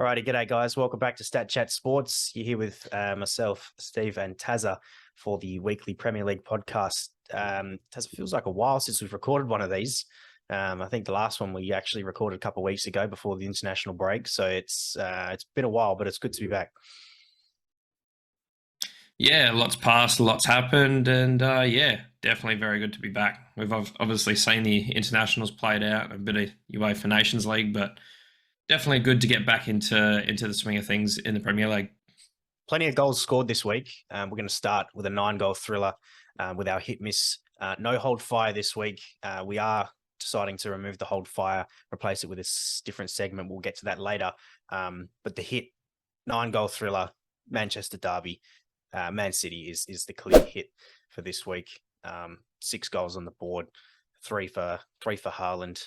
Alrighty, g'day guys. Welcome back to Stat Chat Sports. You're here with myself, Steve, and Tazza for the weekly Premier League podcast. Tazza, feels like a while since we've recorded one of these. I think the last one we actually recorded a couple of weeks ago before the international break. So it's been a while, but it's good to be back. Yeah, lots passed, lots happened, and definitely very good to be back. We've obviously seen the internationals played out, a bit of UEFA Nations League, but definitely good to get back into the swing of things in the Premier League. Plenty of goals scored this week. We're going to start with a 9-goal thriller with our hit miss. No hold fire this week. We are deciding to remove the hold fire, replace it with a different segment. We'll get to that later. But the hit 9-goal thriller, Manchester Derby, Man City is the clear hit for this week. 6 goals on the board, three for Haaland.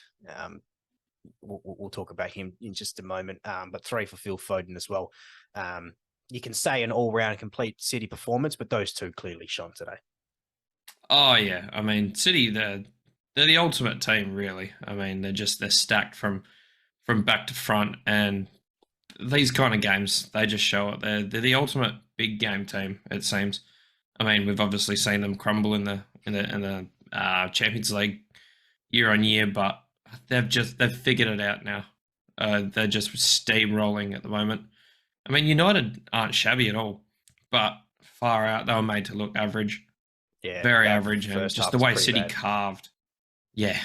We'll talk about him in just a moment, but 3 for Phil Foden as well. You can say an all-round complete City performance, but those two clearly shone today. Oh yeah, I mean City, they're the ultimate team, really. I mean they're stacked from back to front, and these kind of games they just show it. They're the ultimate big game team. It seems. I mean we've obviously seen them crumble in the Champions League year on year, but they've figured it out now. They're just steamrolling at the moment. I mean, United aren't shabby at all, but far out. They were made to look average, Yeah, very average, and just the way City bad. carved. Yeah,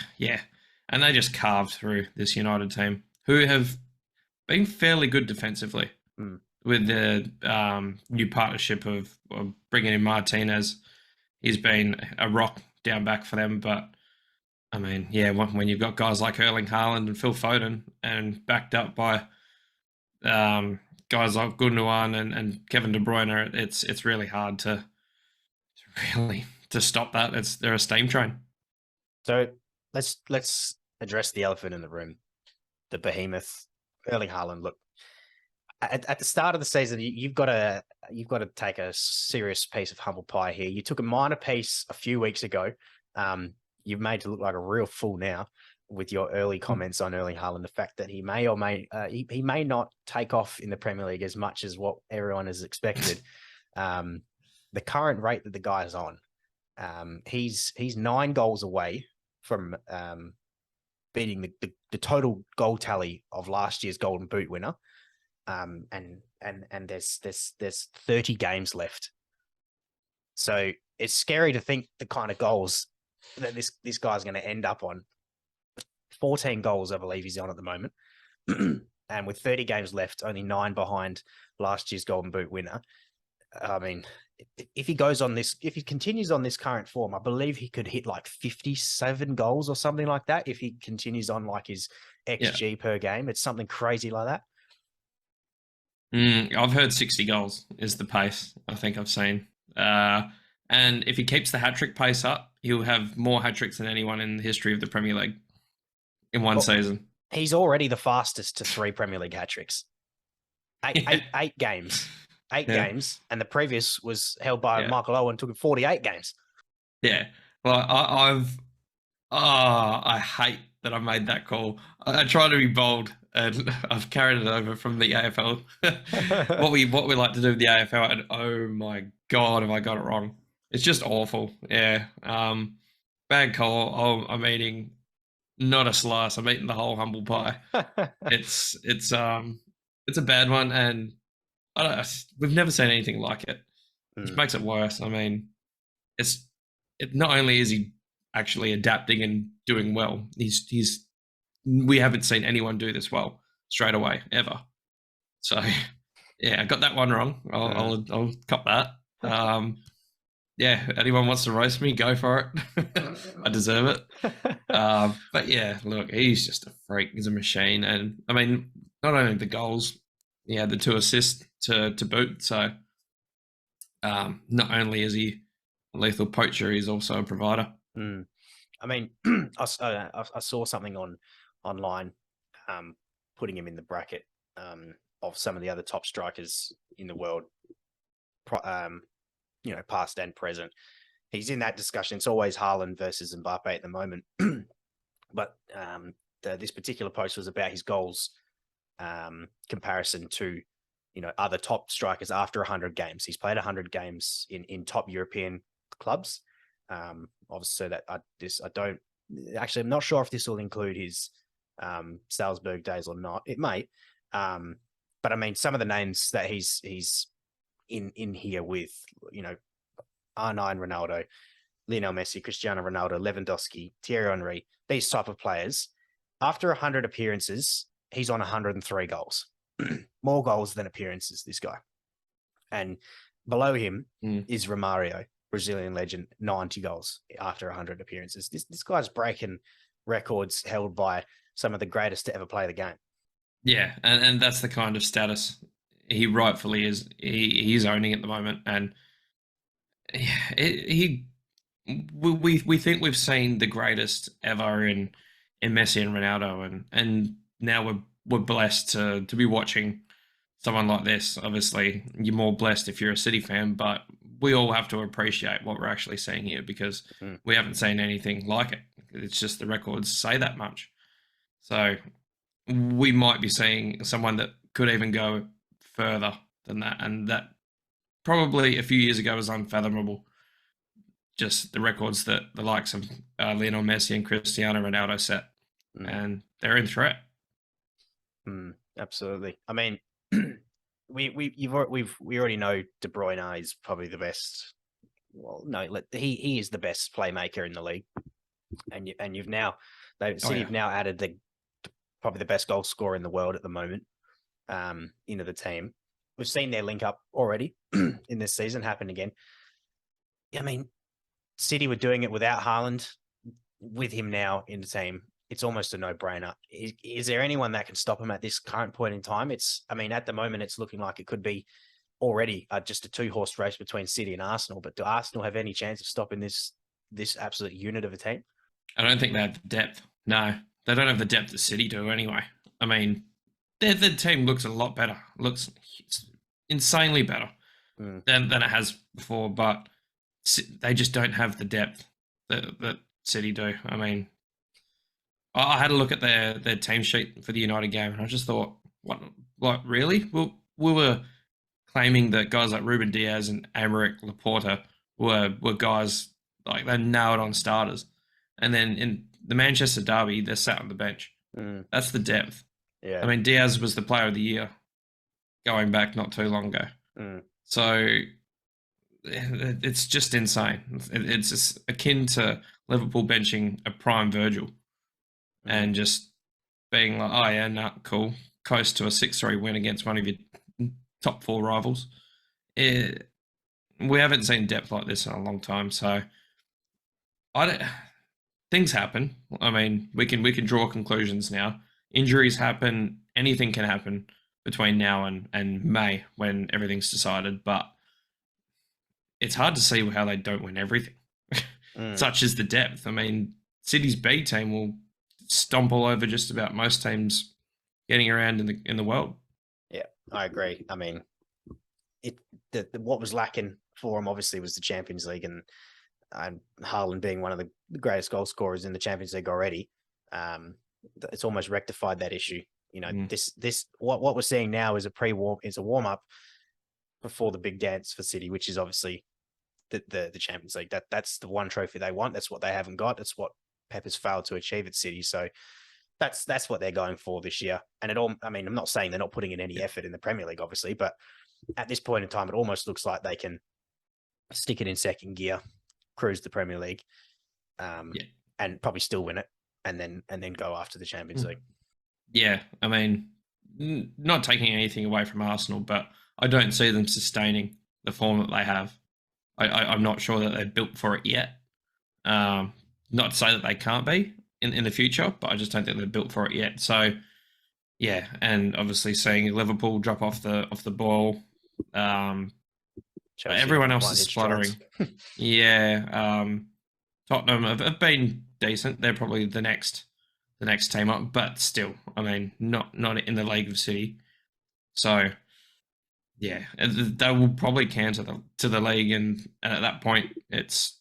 and they just carved through this United team, who have been fairly good defensively with the new partnership of bringing in Martinez. He's been a rock down back for them, but I mean, yeah, when you've got guys like Erling Haaland and Phil Foden, and backed up by guys like Gundogan and Kevin De Bruyne, it's really hard to stop that. They're a steam train. So let's address the elephant in the room, the behemoth, Erling Haaland. Look, at the start of the season, you've got to take a serious piece of humble pie here. You took a minor piece a few weeks ago. You've made to look like a real fool now with your early comments on Erling Haaland. The fact that he may or he may not take off in the Premier League as much as what everyone has expected. The current rate that the guy is on, he's 9 goals away from beating the total goal tally of last year's Golden Boot winner. And there's 30 games left. So it's scary to think the kind of goals that this guy's going to end up on. 14 goals, I believe he's on at the moment. And with 30 games left, only 9 behind last year's Golden Boot winner. I mean, if he continues on this current form, I believe he could hit like 57 goals or something like that. If he continues on like his XG per game, it's something crazy like that. I've heard 60 goals is the pace I think I've seen. And if he keeps the hat-trick pace up, he'll have more hat-tricks than anyone in the history of the Premier League in one season. He's already the fastest to 3 Premier League hat-tricks. Eight games. 8 games, and the previous was held by Michael Owen, took him 48 games. Yeah. Well, I hate that I made that call. I try to be bold, and I've carried it over from the AFL. what we like to do with the AFL, and oh my God, have I got it wrong. It's just awful. Yeah. Bad call. I'm eating not a slice. I'm eating the whole humble pie. It's a bad one, and we've never seen anything like it, which makes it worse. I mean, not only is he actually adapting and doing well, we haven't seen anyone do this well straight away ever. So yeah, I got that one wrong. I'll cop that. Anyone wants to roast me, go for it. I deserve it. But yeah, look, he's just a freak. He's a machine. And I mean, not only the goals, he had the 2 assists to boot. So not only is he a lethal poacher, he's also a provider. I mean, I saw something online putting him in the bracket of some of the other top strikers in the world, past and present. He's in that discussion. It's always Haaland versus Mbappe at the moment. But this particular post was about his goals comparison to, other top strikers after 100 games. He's played 100 games in top European clubs. Obviously, I'm not sure if this will include his Salzburg days or not. It might. But I mean, some of the names that he's in here with, R9 Ronaldo, Lionel Messi, Cristiano Ronaldo, Lewandowski, Thierry Henry, these type of players, after 100 appearances, he's on 103 goals. More goals than appearances, this guy. And below him is Romario, Brazilian legend, 90 goals after 100 appearances. This guy's breaking records held by some of the greatest to ever play the game. Yeah, and that's the kind of status he rightfully is. He's owning at the moment, and we think we've seen the greatest ever in Messi and Ronaldo, and now we're blessed to be watching someone like this. Obviously, you're more blessed if you're a City fan, but we all have to appreciate what we're actually seeing here because we haven't seen anything like it. It's just the records say that much. So we might be seeing someone that could even go further than that, and that probably a few years ago was unfathomable. Just the records that the likes of Lionel Messi and Cristiano Ronaldo set, and they're in threat. Absolutely. I mean, we already know De Bruyne is probably the best. Well, no, he is the best playmaker in the league, and you've now City have now added probably the best goal scorer in the world at the moment into the team. We've seen their link up already in this season happen again. I mean, City were doing it without Haaland. With him now in the team, it's almost a no-brainer. Is there anyone that can stop him at this current point in time? At the moment, it's looking like it could be already just a two-horse race between City and Arsenal. But do Arsenal have any chance of stopping this absolute unit of a team? I don't think they have the depth. No, they don't have the depth that City do anyway. I mean, their team looks a lot better. Looks insanely better than it has before, but they just don't have the depth that City do. I mean, I had a look at their team sheet for the United game, and I just thought, what? Like, really? We were claiming that guys like Ruben Diaz and Aymeric Laporta were guys like they nailed on starters, and then in the Manchester derby, they're sat on the bench. That's the depth. Yeah. I mean, Diaz was the player of the year going back not too long ago. So it's just insane. It's just akin to Liverpool benching a prime Virgil and just being like, oh, yeah, nah, cool. Coast to a 6-3 win against one of your top 4 rivals. We haven't seen depth like this in a long time. So things happen. I mean, we can draw conclusions now. Injuries happen. Anything can happen between now and May when everything's decided. But it's hard to see how they don't win everything. Such is the depth. I mean, City's B team will stomp all over just about most teams getting around in the world. Yeah, I agree. I mean, what was lacking for them obviously was the Champions League, and Haaland being one of the greatest goal scorers in the Champions League already. It's almost rectified that issue. What we're seeing now is a warm up before the big dance for City, which is obviously the Champions League. That's the one trophy they want. That's what they haven't got. That's what Pep has failed to achieve at City. So that's what they're going for this year. And I'm not saying they're not putting in any effort in the Premier League, obviously, but at this point in time, it almost looks like they can stick it in second gear, cruise the Premier League, and probably still win it, and then go after the Champions League. Yeah, I mean, not taking anything away from Arsenal, but I don't see them sustaining the form that they have. I'm not sure that they're built for it yet. Not to say that they can't be in the future, but I just don't think they're built for it yet. So, yeah, and obviously seeing Liverpool drop off the ball, everyone else is spluttering. Tottenham have been decent. They're probably the next team up, but still, I mean, not in the League of City. So, yeah, they will probably canter to the league, and at that point, it's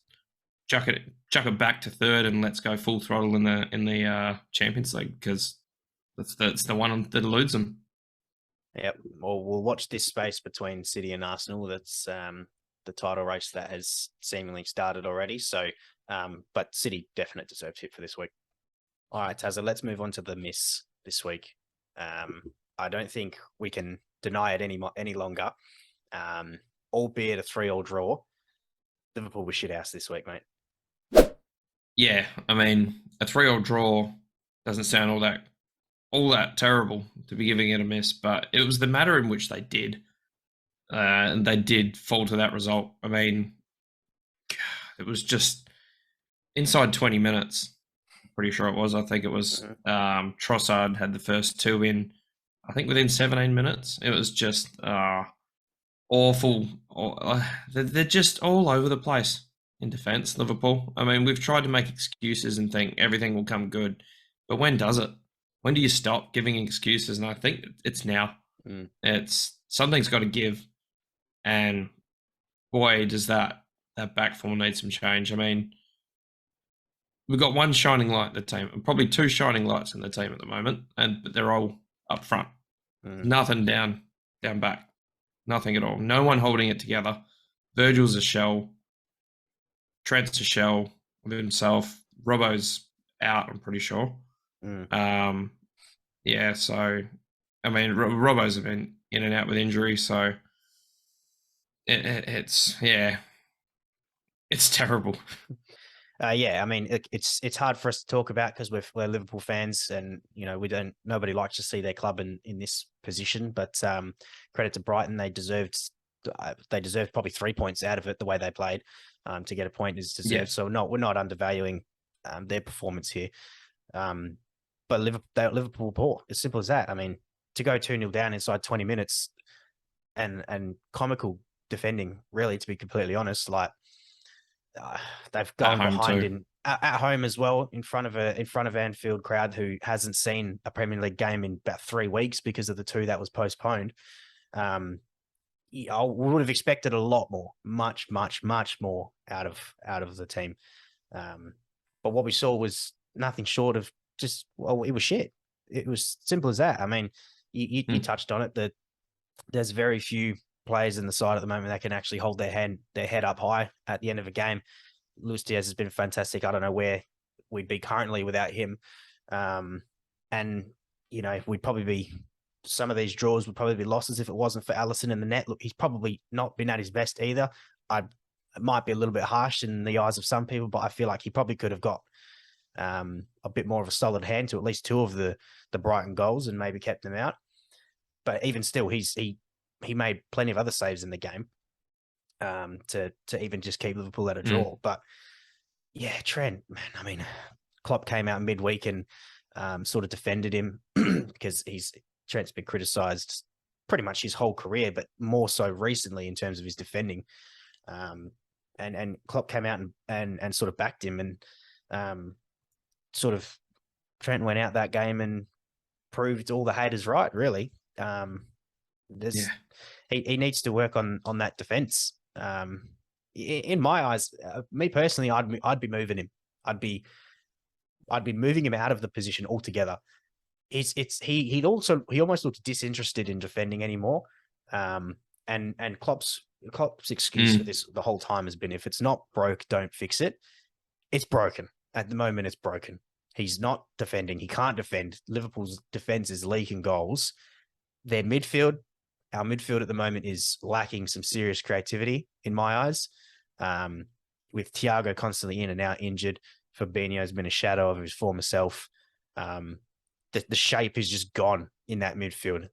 chuck it back to third, and let's go full throttle in the Champions League, because that's the one that eludes them. Yep. Well, we'll watch this space between City and Arsenal. That's the title race that has seemingly started already. So, but City definitely deserves hit for this week. All right, Tazza, let's move on to the miss this week. I don't think we can deny it any longer. Albeit a 3-3 draw, Liverpool was shit house this week, mate. Yeah, I mean, a 3-3 draw doesn't sound all that terrible to be giving it a miss, but it was the manner in which they did. And they did fall to that result. I mean, it was just inside 20 minutes. Pretty sure it was. I think it was Trossard had the first 2 in, I think within 17 minutes. It was just awful. They're just all over the place in defence, Liverpool. I mean, we've tried to make excuses and think everything will come good. But when does it? When do you stop giving excuses? And I think it's now. It's something's got to give. And boy, does that back four need some change. I mean, we've got one shining light in the team, and probably 2 shining lights in the team at the moment, but they're all up front. Nothing down back. Nothing at all. No one holding it together. Virgil's a shell. Trent's a shell of himself. Robbo's out, I'm pretty sure. Yeah, so, I mean, Robbo's been in and out with injury, so it's terrible. Yeah, I mean, it's hard for us to talk about because we're Liverpool fans, and nobody likes to see their club in this position. But credit to Brighton, they deserved probably 3 points out of it the way they played. To get a point is deserved. Yeah. So we're not undervaluing their performance here. But Liverpool poor. As simple as that. I mean, to go 2-0 down inside 20 minutes, and comical defending, really, to be completely honest, like. They've gone behind at home as well in front of Anfield crowd who hasn't seen a Premier League game in about 3 weeks because of the 2 that was postponed. I would have expected a lot more, much more out of the team. But what we saw was nothing short of just, well, it was shit. It was simple as that. I mean, you touched on it, that there's very few players in the side at the moment that can actually hold their head up high at the end of a game. Luis Diaz has been fantastic. I don't know where we'd be currently without him. And we'd probably be, some of these draws would probably be losses if it wasn't for Alisson in the net. Look, he's probably not been at his best either. It might be a little bit harsh in the eyes of some people, but I feel like he probably could have got a bit more of a solid hand to at least 2 of the Brighton goals and maybe kept them out. But even still, he made plenty of other saves in the game to even just keep Liverpool at a draw. But yeah, Trent, man, I mean, Klopp came out midweek and sort of defended him because Trent's been criticised pretty much his whole career, but more so recently in terms of his defending. And Klopp came out and sort of backed him, and sort of Trent went out that game and proved all the haters right, really. He needs to work on that defense. In my eyes, me personally, I'd be moving him. I'd be moving him out of the position altogether. He almost looks disinterested in defending anymore. And Klopp's excuse for this the whole time has been, if it's not broke, don't fix it. It's broken. At the moment, it's broken. He's not defending. He can't defend. Liverpool's defense is leaking goals. Their midfield, our midfield at the moment, is lacking some serious creativity in my eyes. With Thiago constantly in and out injured, Fabinho's been a shadow of his former self. The shape is just gone in that midfield.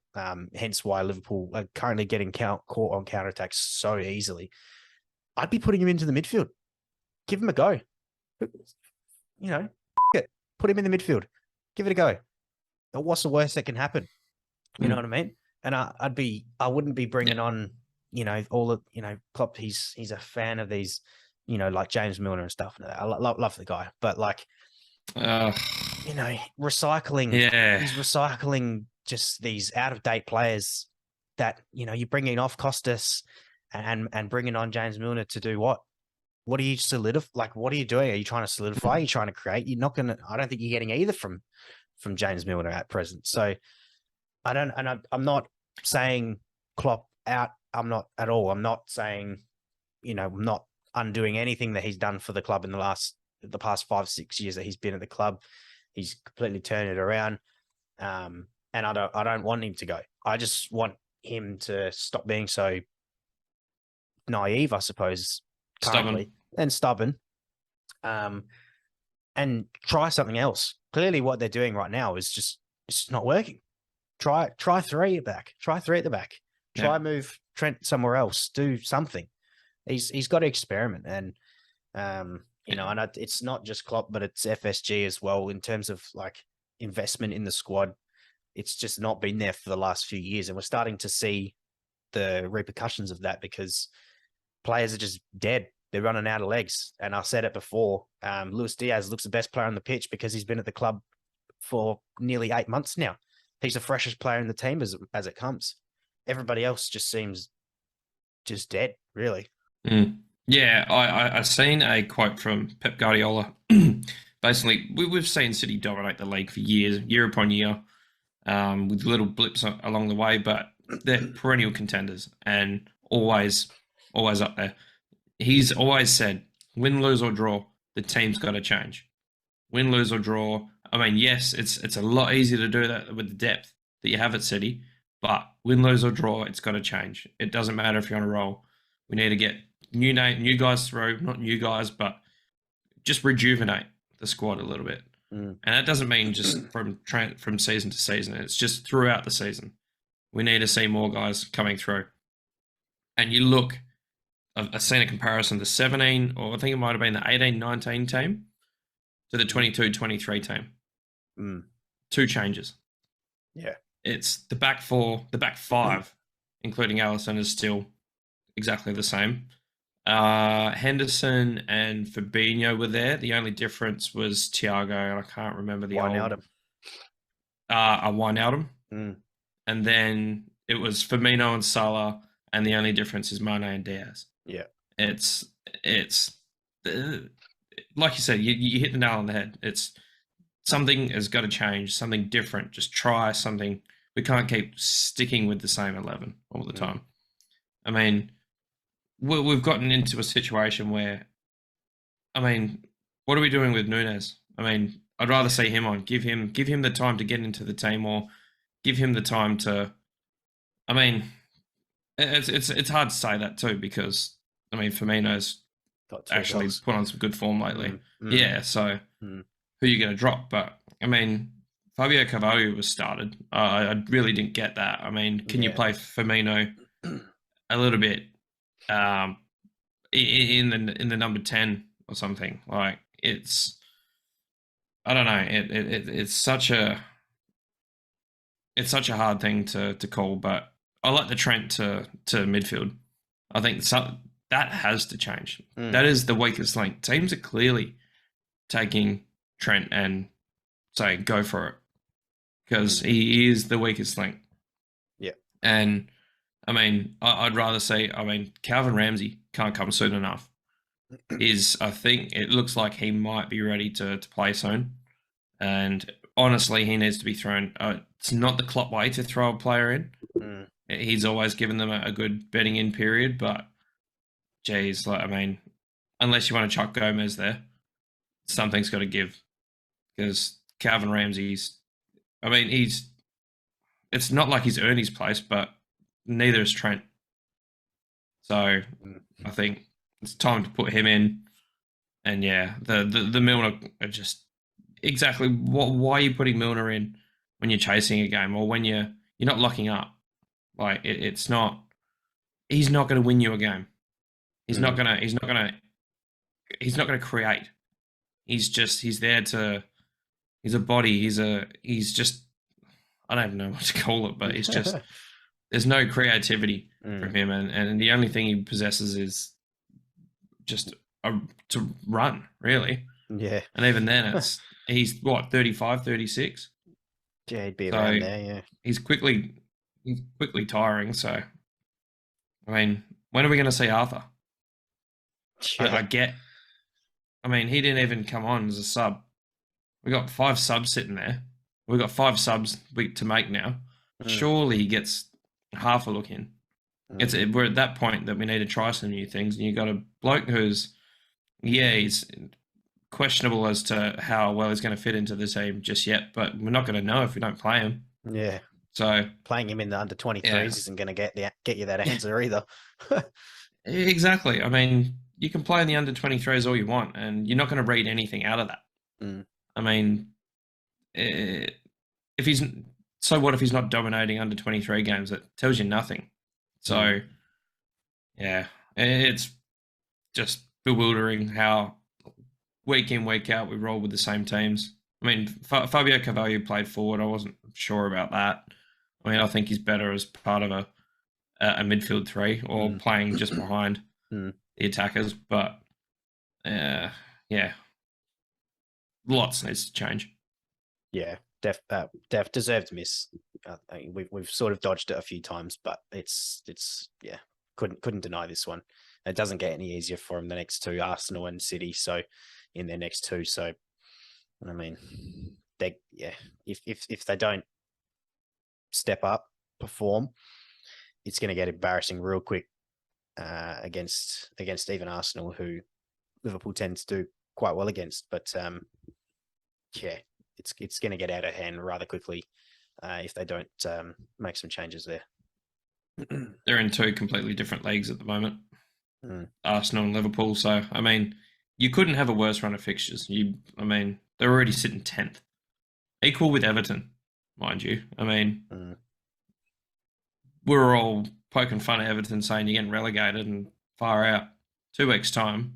Hence why Liverpool are currently getting caught on counterattacks so easily. I'd be putting him into the midfield. Give him a go. Put him in the midfield. Give it a go. What's the worst that can happen? You know what I mean? And I wouldn't be bringing on, all of, Klopp. He's a fan of these, like James Milner and stuff. I love the guy, but like, recycling. Yeah, he's recycling just these out of date players that you're bringing off Costas and bringing on James Milner to do what? What are you what are you doing? Are you trying to solidify? Are you trying to create? You're not going to. I don't think you're getting either from James Milner at present. So I'm not saying Klopp out. I'm not at all. I'm not saying, I'm not undoing anything that he's done for the club in the past 5-6 years that he's been at the club. He's completely turned it around. And I don't want him to go. I just want him to stop being so naive, I suppose, currently, and stubborn. And try something else. Clearly, what they're doing right now is just it's not working. Try three at the back. Try three at the back. Try move Trent somewhere else. Do something. He's got to experiment, and and it's not just Klopp, but it's FSG as well in terms of like investment in the squad. It's just not been there for the last few years, and we're starting to see the repercussions of that because players are just dead. They're running out of legs. And I said it before, Luis Diaz looks the best player on the pitch because he's been at the club for nearly 8 months now. He's the freshest player in the team as it comes. Everybody else just seems just dead, really. Yeah, I seen a quote from Pep Guardiola. Basically, we've seen City dominate the league for years, year upon year, with little blips along the way, but they're perennial contenders and always up there. He's always said, win, lose, or draw, the team's got to change. Win, lose, or draw. I mean, yes, it's a lot easier to do that with the depth that you have at City, but win, lose, or draw, it's got to change. It doesn't matter if you're on a roll. We need to get new guys through, not new guys, but just rejuvenate the squad a little bit. And that doesn't mean just from season to season. It's just throughout the season. We need to see more guys coming through. And you look, I've seen a comparison to 17, or I think it might have been the 18-19 team to the 22-23 team. 2 changes. Yeah. It's the back 4, the back 5, including Alisson, is still exactly the same. Henderson and Fabinho were there. The only difference was Thiago, and I can't remember the Wijnaldum. Wijnaldum. And then it was Firmino and Salah, and the only difference is Mane and Diaz. Yeah. It's like you said, you hit the nail on the head. It's something has got to change, something different. Just try something. We can't keep sticking with the same 11 all the time. I mean, we've gotten into a situation where, I mean, what are we doing with Nunes? I mean, I'd rather see him on. Give him the time to get into the team, or give him the time to. I mean, it's hard to say that too, because I mean, Firmino's actually put on some good form lately. Yeah, so who are you going to drop? But I mean, Fabio Carvalho was started. I really didn't get that. I mean, can you play Firmino a little bit in the number 10 or something? Like, it's, I don't know. It's such a hard thing to call. But I like the Trent to midfield. I think that has to change. That is the weakest link. Teams are clearly taking Trent and saying, go for it, because he is the weakest link. Yeah. And I mean, I'd rather say, I mean, Calvin Ramsey can't come soon enough. I think it looks like he might be ready to play soon. And honestly, he needs to be thrown. It's not the Klopp way to throw a player in. He's always given them a good betting in period, but geez, like, I mean, unless you want to chuck Gomez there, something's got to give, because Calvin Ramsey's, I mean, it's not like he's earned his place, but neither is Trent. So I think it's time to put him in. And yeah, the Milner are just exactly why are you putting Milner in when you're chasing a game, or when you're not locking up? Like, it's not. He's not going to win you a game. He's not gonna create. He's there to. He's a body. He's just. I don't even know what to call it, but it's just. There's no creativity from him, and the only thing he possesses is just to run, really. Yeah. And even then, he's what, 35, 36? Yeah, he'd be around there. Yeah. He's quickly tiring. So, I mean, when are we going to see Arthur? Yeah. I mean, he didn't even come on as a sub. We got 5 subs sitting there. We've got 5 subs to make now. Surely he gets half a look in. We're at that point that we need to try some new things, and you got a bloke who's he's questionable as to how well he's going to fit into the team just yet, but we're not going to know if we don't play him. Yeah. So playing him in the under 23s yeah. isn't going to get you that answer either. Exactly. I mean, you can play in the under 23s all you want, and you're not going to read anything out of that. I mean, if he's so what if he's not dominating under 23 games? That tells you nothing. So yeah, it's just bewildering how week in, week out, we roll with the same teams. I mean, Fabio Carvalho played forward. I wasn't sure about that. I mean, I think he's better as part of a midfield three or playing just behind the attackers. But yeah, lots needs to change. Yeah, Def deserved miss. We've sort of dodged it a few times, but it's yeah, couldn't deny this one. It doesn't get any easier for him the next two, Arsenal and City. So in their next two, so I mean, if they don't step up, perform, it's going to get embarrassing real quick against even Arsenal, who Liverpool tends to do quite well against. But yeah, it's going to get out of hand rather quickly if they don't make some changes there. They're in two completely different leagues at the moment, Arsenal and Liverpool. So I mean, you couldn't have a worse run of fixtures. I mean, they're already sitting 10th, equal with Everton, mind you. I mean, we were all poking fun at Everton, saying you're getting relegated, and far out. 2 weeks' time,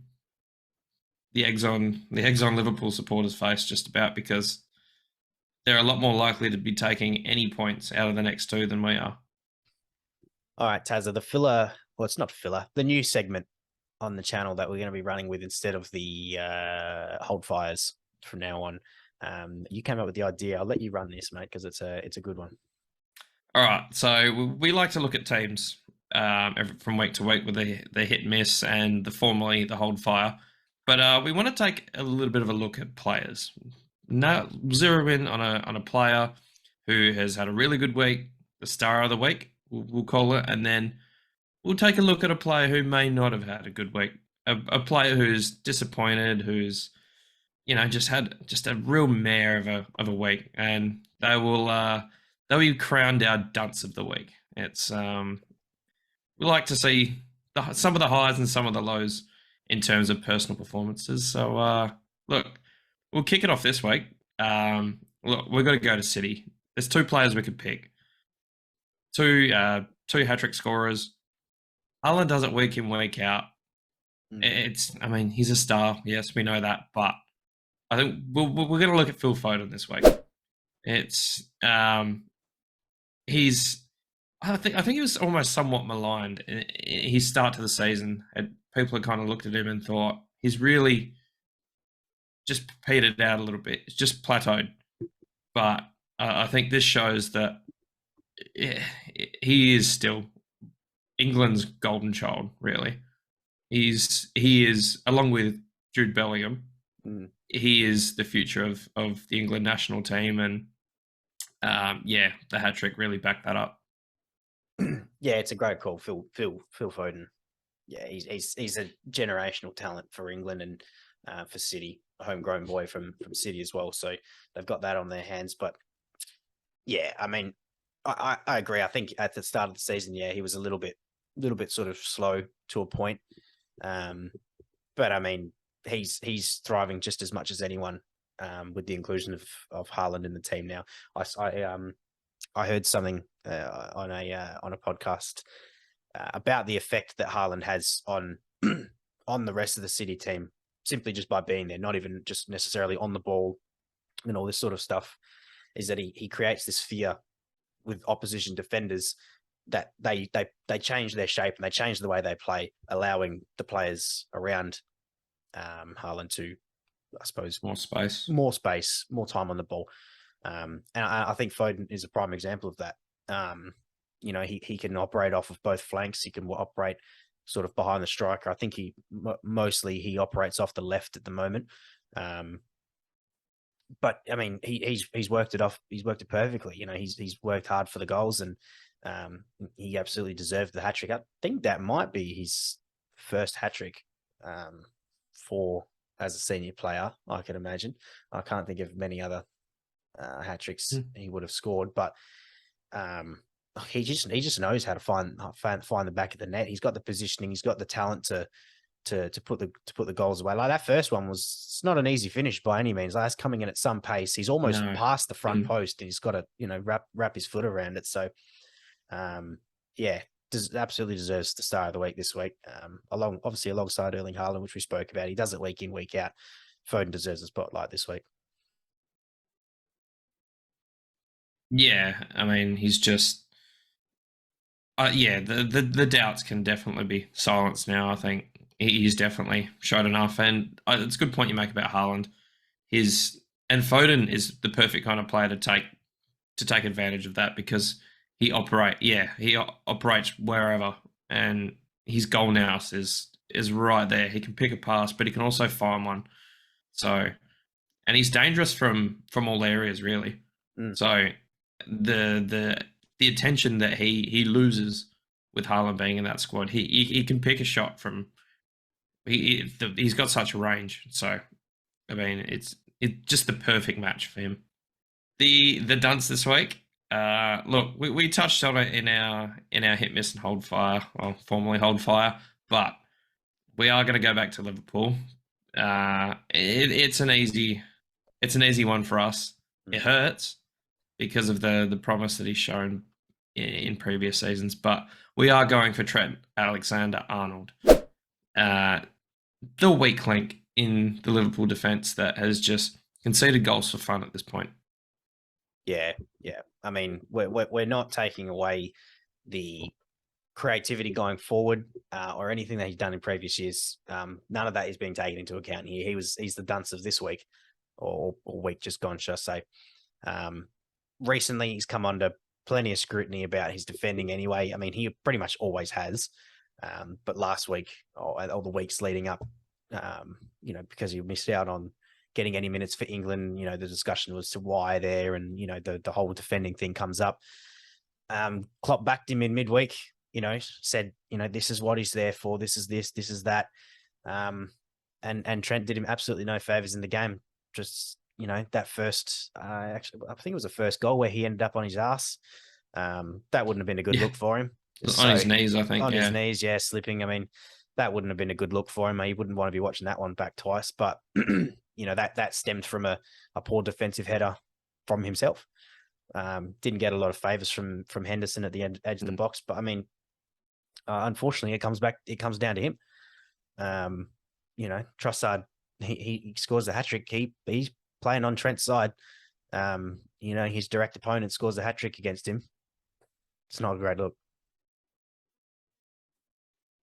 the eggs on Liverpool supporters' face just about, because they're a lot more likely to be taking any points out of the next two than we are. All right, Tazza, the filler. Well, it's not filler. The new segment on the channel that we're going to be running with instead of the hold fires from now on. You came up with the idea. I'll let you run this, mate, because it's a good one. All right. So we like to look at teams from week to week with the hit and miss and formerly the hold fire. But we want to take a little bit of a look at players. Now, zero in on a player who has had a really good week, the star of the week, we'll call it, and then we'll take a look at a player who may not have had a good week, a player who's disappointed, who's just had a real mare of a week, and they'll be crowned our dunce of the week. It's we like to see some of the highs and some of the lows in terms of personal performances. So look, we'll kick it off this week. Look, we've got to go to City. There's two players we could pick. Two hat-trick scorers. Haaland does it week in, week out. I mean, he's a star. Yes, we know that. But I think we're going to look at Phil Foden this week. It's I think he was almost somewhat maligned in his start to the season. And people had kind of looked at him and thought he's really just petered out a little bit. It's just plateaued. But I think this shows that he is still England's golden child, really. He is, along with Jude Bellingham, he is the future of the England national team. And the hat-trick really backed that up. Yeah, it's a great call, Phil Foden. Yeah, he's a generational talent for England and for City, a homegrown boy from City as well. So they've got that on their hands. But yeah, I mean, I agree. I think at the start of the season, yeah, he was a little bit sort of slow to a point. But I mean, he's thriving just as much as anyone with the inclusion of Haaland in the team now. I heard something on a podcast about the effect that Haaland has on the rest of the City team, simply just by being there, not even just necessarily on the ball and all this sort of stuff, is that he creates this fear with opposition defenders that they change their shape and they change the way they play, allowing the players around Haaland to, I suppose, more space, more time on the ball. And I think Foden is a prime example of that. He can operate off of both flanks. He can operate sort of behind the striker. I think he mostly operates off the left at the moment. But I mean, he's worked it off. He's worked it perfectly. He's worked hard for the goals, and He absolutely deserved the hat trick. I think that might be his first hat trick for as a senior player. I can imagine. I can't think of many other hat tricks he would have scored, but he just knows how to find the back of the net. He's got the positioning. He's got the talent to put the goals away. Like that first one it's not an easy finish by any means. Like that's coming in at some pace. He's almost past the front post, and he's got to wrap his foot around it. So, absolutely deserves the star of the week this week. Obviously alongside Erling Haaland, which we spoke about. He does it week in, week out. Foden deserves a spotlight this week. Yeah, I mean, he's just, the doubts can definitely be silenced now. I think he's definitely showed enough, and it's a good point you make about Haaland. And Foden is the perfect kind of player to take advantage of that, because he operates wherever, and his goal now is right there. He can pick a pass, but he can also find one. So, and he's dangerous from all areas, really. So the attention that he loses with Haaland being in that squad, he can pick a shot from. He's got such a range. So, I mean, it's just the perfect match for him. The dunce this week. Look, we touched on it in our hit, miss, and hold fire. Well, formerly hold fire, but we are going to go back to Liverpool. It's an easy one for us. It hurts because of the promise that he's shown in previous seasons, but we are going for Trent Alexander-Arnold, the weak link in the Liverpool defence that has just conceded goals for fun at this point. Yeah. I mean, we're not taking away the creativity going forward or anything that he's done in previous years. None of that is being taken into account here. He's the dunce of this week or week just gone, shall I say. Recently, he's come under plenty of scrutiny about his defending anyway. I mean, he pretty much always has. But last week or the weeks leading up, because he missed out on getting any minutes for England, the discussion was to why there, and, the whole defending thing comes up. Klopp backed him in midweek, said, this is what he's there for. This is that. And Trent did him absolutely no favors in the game. Just, that first, actually, I think it was the first goal where he ended up on his ass. That wouldn't have been a good look for him. On his knees, I think. On his knees, slipping. I mean, that wouldn't have been a good look for him. He wouldn't want to be watching that one back twice. But, that stemmed from a poor defensive header from himself. Didn't get a lot of favors from Henderson at the edge of the box. But, I mean, unfortunately, it comes down to him. Trossard, he scores the hat-trick. He's playing on Trent's side. His direct opponent scores a hat-trick against him. It's not a great look.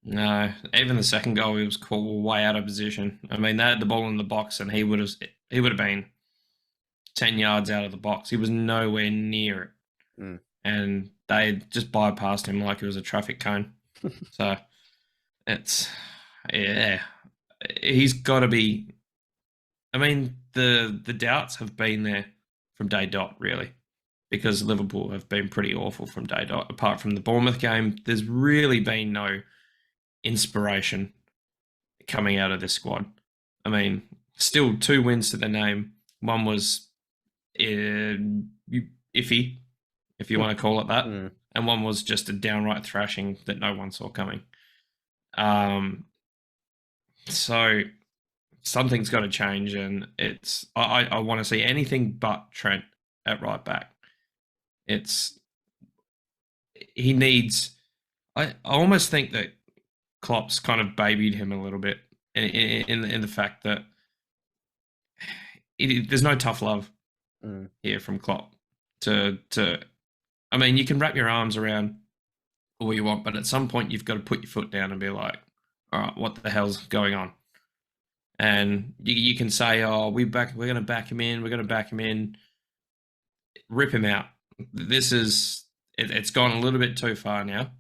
No, even the second goal, he was caught way out of position. I mean, they had the ball in the box, and he would have been 10 yards out of the box. He was nowhere near it, and they just bypassed him like it was a traffic cone. So he's got to be. I mean, the doubts have been there from day dot, really, because Liverpool have been pretty awful from day dot. Apart from the Bournemouth game, there's really been no inspiration coming out of this squad. I mean, still 2 wins to their name. One was iffy, if you want to call it that, and one was just a downright thrashing that no one saw coming. So something's got to change, and I want to see anything but Trent at right back. He needs. I almost think that Klopp's kind of babied him a little bit in the fact that there's no tough love here from Klopp. I mean, you can wrap your arms around all you want, but at some point you've got to put your foot down and be like, all right, what the hell's going on? And you can say, oh, we're going to back him in. We're going to back him in. Rip him out. It's gone a little bit too far now.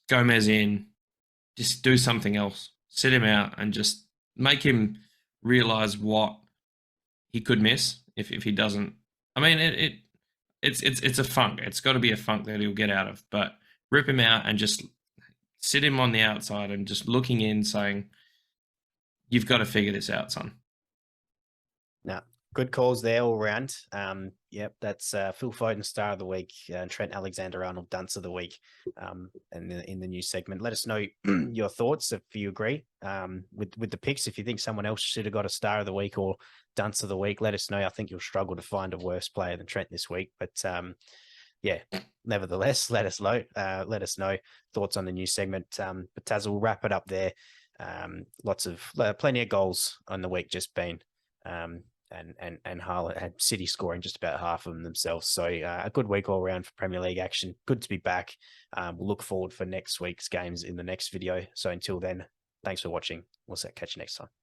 Gomez in, just do something else. Sit him out and just make him realize what he could miss if he doesn't. I mean, it's a funk. It's got to be a funk that he'll get out of. But rip him out and just sit him on the outside and just looking in, saying, "You've got to figure this out, son." No, good calls there all round. Yep, that's Phil Foden star of the week, Trent Alexander-Arnold dunce of the week, and in the new segment. Let us know your thoughts if you agree with the picks. If you think someone else should have got a star of the week or dunce of the week, let us know. I think you'll struggle to find a worse player than Trent this week, but yeah, nevertheless, let us know. Let us know thoughts on the new segment. But Tazza, we'll wrap it up there. Plenty of goals on the week just been. And Haaland had City scoring just about half of them themselves. So a good week all around for Premier League action. Good to be back. We'll look forward for next week's games in the next video. So until then, thanks for watching. We'll catch you next time.